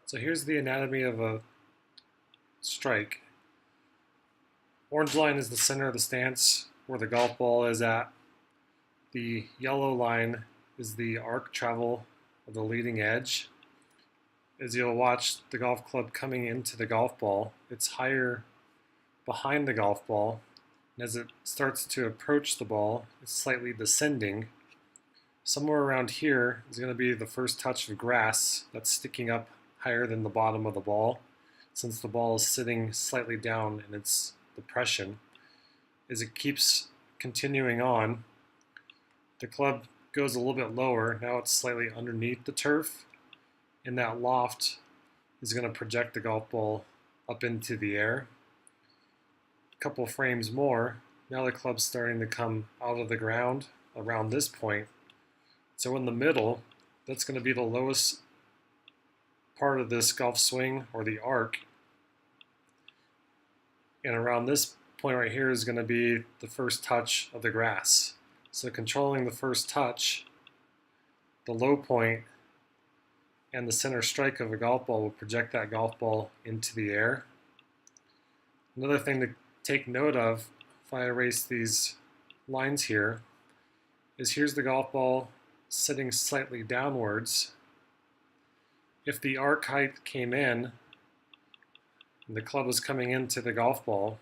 So here's the anatomy of a strike. Orange line is the center of the stance where the golf ball is at. The yellow line is the arc travel of the leading edge. As you'll watch the golf club coming into the golf ball, it's higher behind the golf ball, and as it starts to approach the ball, it's slightly descending. Somewhere around here is going to be the first touch of grass that's sticking up higher than the bottom of the ball, since the ball is sitting slightly down in its depression. As it keeps continuing on, the club goes a little bit lower. Now it's slightly underneath the turf, and that loft is going to project the golf ball up into the air. A couple frames more, now the club's starting to come out of the ground around this point. So in the middle, that's going to be the lowest part of this golf swing, or the arc. And around this point right here is going to be the first touch of the grass. So controlling the first touch, the low point, and the center strike of a golf ball will project that golf ball into the air. Another thing to take note of, if I erase these lines here, is here's the golf ball sitting slightly downwards. If the arc height came in, and the club was coming into the golf ball,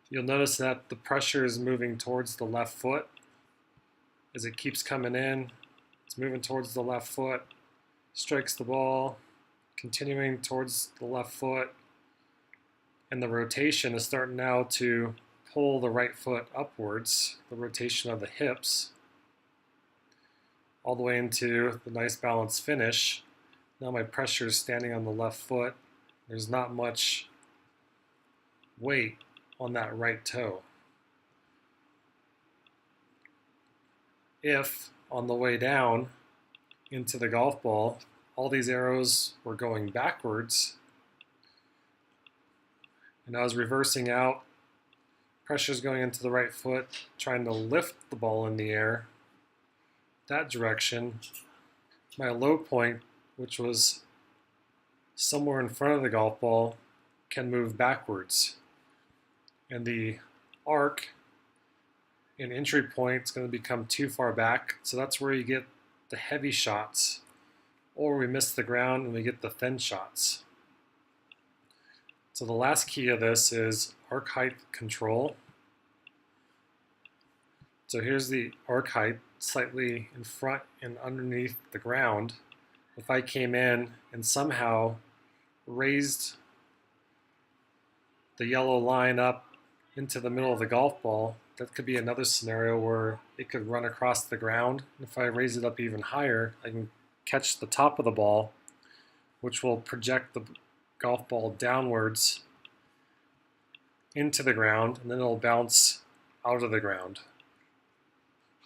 you'll notice that the pressure is moving towards the left foot. As it keeps coming in, it's moving towards the left foot, strikes the ball, continuing towards the left foot, and the rotation is starting now to pull the right foot upwards, the rotation of the hips, all the way into the nice balanced finish. Now my pressure is standing on the left foot. There's not much weight on that right toe. If on the way down into the golf ball, all these arrows were going backwards, and I was reversing out, pressure's going into the right foot, trying to lift the ball in the air that direction, my low point, which was somewhere in front of the golf ball, can move backwards. And the arc and entry point is going to become too far back, so that's where you get the heavy shots, or we miss the ground and we get the thin shots. So the last key of this is arc height control. So here's the arc height slightly in front and underneath the ground. If I came in and somehow raised the yellow line up into the middle of the golf ball, that could be another scenario where it could run across the ground. If I raise it up even higher, I can catch the top of the ball, which will project the golf ball downwards into the ground, and then it'll bounce out of the ground.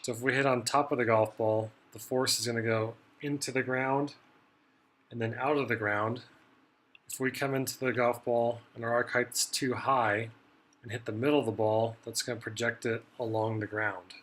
So if we hit on top of the golf ball, the force is going to go into the ground and then out of the ground. If we come into the golf ball and our arc height's too high and hit the middle of the ball, that's going to project it along the ground.